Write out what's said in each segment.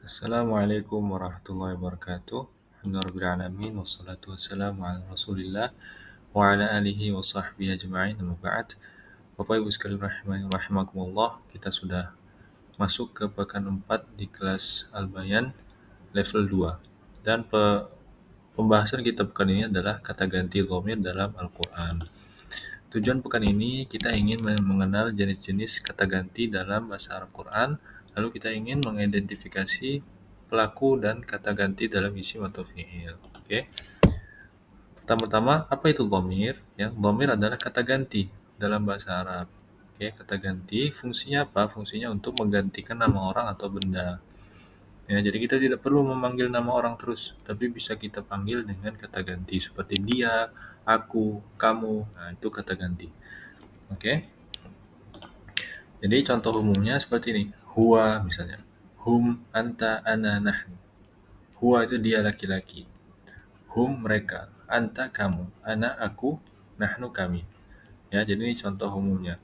Assalamualaikum warahmatullahi wabarakatuh. Alhamdulillahirrahmanirrahim. Wassalatu wassalamu ala rasulillah wa ala alihi wa sahbihi ajma'in. Amma ba'd. Bapak Ibu sekalian rahimani rahimakumullah, kita sudah masuk ke pekan 4 di kelas Al-Bayan level 2. Dan pembahasan kita pekan ini adalah kata ganti dhamir dalam Al-Quran. Tujuan pekan ini kita ingin mengenal jenis-jenis kata ganti dalam bahasa Al-Quran, lalu kita ingin mengidentifikasi pelaku dan kata ganti dalam isim atau fi'il. Oke. Pertama-tama, apa itu dhamir? Ya, dhamir adalah kata ganti dalam bahasa Arab. Oke, kata ganti fungsinya apa? Fungsinya untuk menggantikan nama orang atau benda. Ya, jadi kita tidak perlu memanggil nama orang terus, tapi bisa kita panggil dengan kata ganti seperti dia, aku, kamu. Nah, itu kata ganti. Oke. Jadi contoh umumnya seperti ini. Huwa misalnya. Hum, anta, ana, nahnu. Huwa itu dia laki-laki. Hum mereka. Anta kamu. Ana aku. Nahnu kami. Ya, jadi ini contoh umumnya.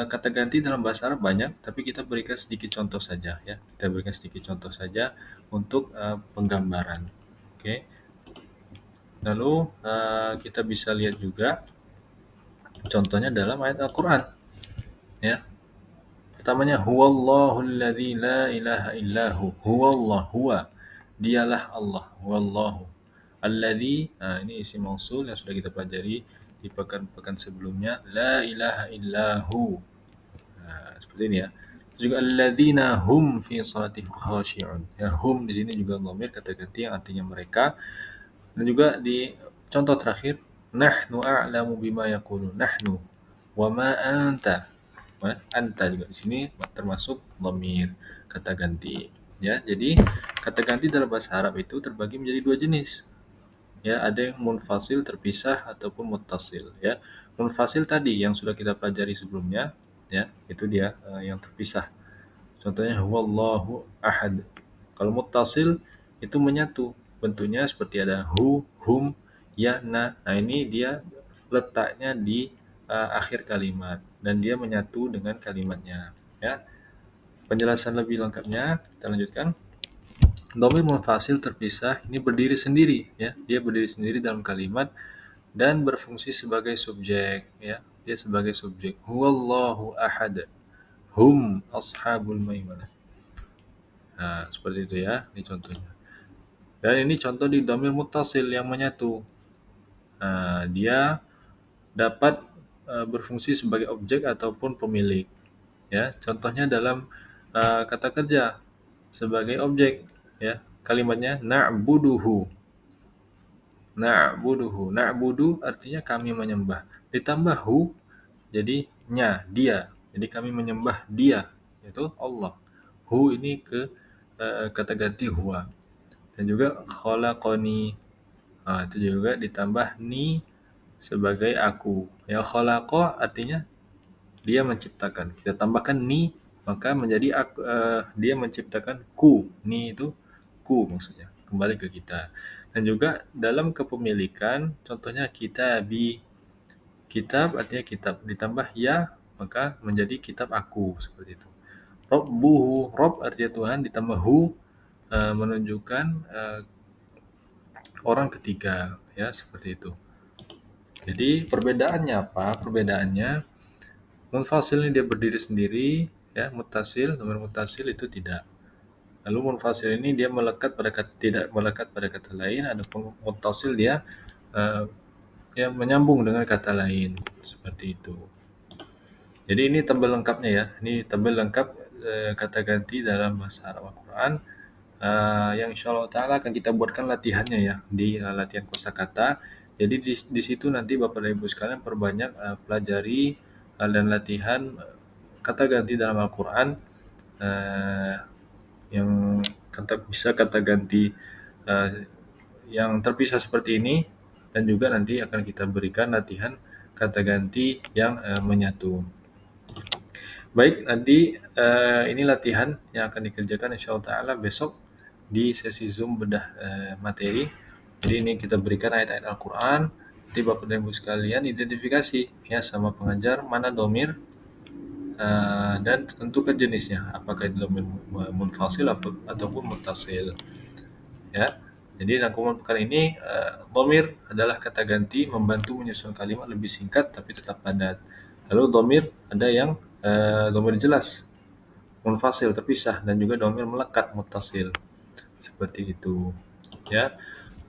Kata ganti dalam bahasa Arab banyak, tapi kita berikan sedikit contoh saja ya. Kita berikan sedikit contoh saja untuk penggambaran. Oke. Lalu kita bisa lihat juga contohnya dalam ayat Al-Qur'an. Ya. Pertamanya huwallahu alladzi la ilaha illahu. Huwallah, huwa. Dialah Allah, huwallahu. Alladzi, nah ini isim mausul yang sudah kita pelajari di pekan-pekan sebelumnya. La ilaha illahu. Nah, seperti ini ya. Juga alladzina hum fi salatihim khashi'un. Ya, hum di sini juga dhamir kata ganti yang artinya mereka. Dan juga di contoh terakhir, nahnu a'lamu bima yaqulun. Nahnu wa ma anta. Anta juga di sini termasuk dhamir kata ganti. Ya, jadi kata ganti dalam bahasa Arab itu terbagi menjadi dua jenis. Ya, ada yang munfasil terpisah ataupun muttasil. Ya, munfasil tadi yang sudah kita pelajari sebelumnya, ya, itu dia yang terpisah. Contohnya huwallahu ahad. Kalau muttasil itu menyatu, bentuknya seperti ada hu, hum, ya, na. Nah, ini dia letaknya di akhir kalimat dan dia menyatu dengan kalimatnya. Ya, penjelasan lebih lengkapnya kita lanjutkan. Dhamir munfasil terpisah ini berdiri sendiri, ya. Dia berdiri sendiri dalam kalimat dan berfungsi sebagai subjek, ya. Dia sebagai subjek. Huwallahu ahad. Hum ashabul maimanah. Nah, seperti itu ya, ini contohnya. Dan ini contoh di dhamir muttasil yang menyatu. Nah, dia dapat berfungsi sebagai objek ataupun pemilik. Ya, contohnya dalam kata kerja sebagai objek. Ya, kalimatnya na'buduhu. Na'buduhu. Na'budu artinya kami menyembah. Ditambah hu jadi nya, dia. Jadi kami menyembah dia, yaitu Allah. Hu ini ke kata ganti huwa. Dan juga khalaqani. Nah, itu juga ditambah ni sebagai aku. Ya, khalaqa artinya dia menciptakan. Kita tambahkan ni maka menjadi aku, dia menciptakan ku. Ni itu ku maksudnya. Kembali ke kita. Dan juga dalam kepemilikan contohnya kitabi. Kitab artinya kitab ditambah ya maka menjadi kitab aku seperti itu. Rabbuhu, Rob artinya Tuhan ditambah hu menunjukkan orang ketiga ya seperti itu. Jadi perbedaannya apa? Perbedaannya munfasil ini dia berdiri sendiri ya, muttasil, nomor muttasil itu tidak. Lalu munfasil ini dia tidak melekat pada kata lain, adapun muttasil dia ya menyambung dengan kata lain seperti itu. Jadi ini tabel lengkapnya ya. Ini tabel lengkap kata ganti dalam bahasa Arab Al-Quran yang insyaallah ta'ala akan kita buatkan latihannya ya di latihan kosakata. Jadi di situ nanti Bapak dan Ibu sekalian perbanyak pelajari dan latihan kata ganti dalam Al-Quran yang bisa kata ganti yang terpisah seperti ini dan juga nanti akan kita berikan latihan kata ganti yang menyatu. Baik, nanti ini latihan yang akan dikerjakan insyaallah ta'ala besok di sesi Zoom bedah materi. Jadi ini kita berikan ayat-ayat Al-Quran. Nanti Bapak dan Ibu sekalian identifikasi ya sama pengajar mana domir, dan tentukan jenisnya, apakah itu dhamir munfasil ataupun muttasil. Ya. Jadi rangkuman perkara ini, dhamir adalah kata ganti membantu menyusun kalimat lebih singkat tapi tetap padat. Lalu dhamir ada yang dhamir jelas, munfasil terpisah, dan juga dhamir melekat, muttasil. Seperti itu. Ya.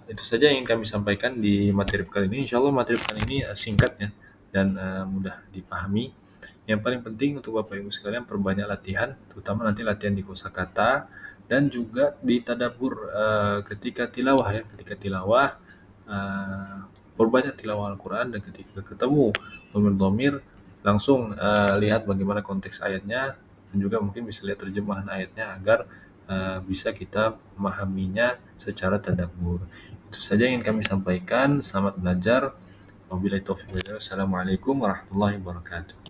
Itu saja yang kami sampaikan di materi kali ini. Insya Allah materi kali ini singkat ya dan mudah dipahami. Yang paling penting untuk Bapak Ibu sekalian perbanyak latihan, terutama nanti latihan di kosakata dan juga di tadabbur ketika tilawah ya, ketika tilawah perbanyak tilawah Al-Quran, dan ketika ketemu dhamir-dhamir langsung lihat bagaimana konteks ayatnya, dan juga mungkin bisa lihat terjemahan ayatnya agar bisa kita memahaminya secara tadabbur. Itu saja yang kami sampaikan. Selamat belajar. Wabillahi taufiq wal hidayah. Assalamualaikum warahmatullahi wabarakatuh.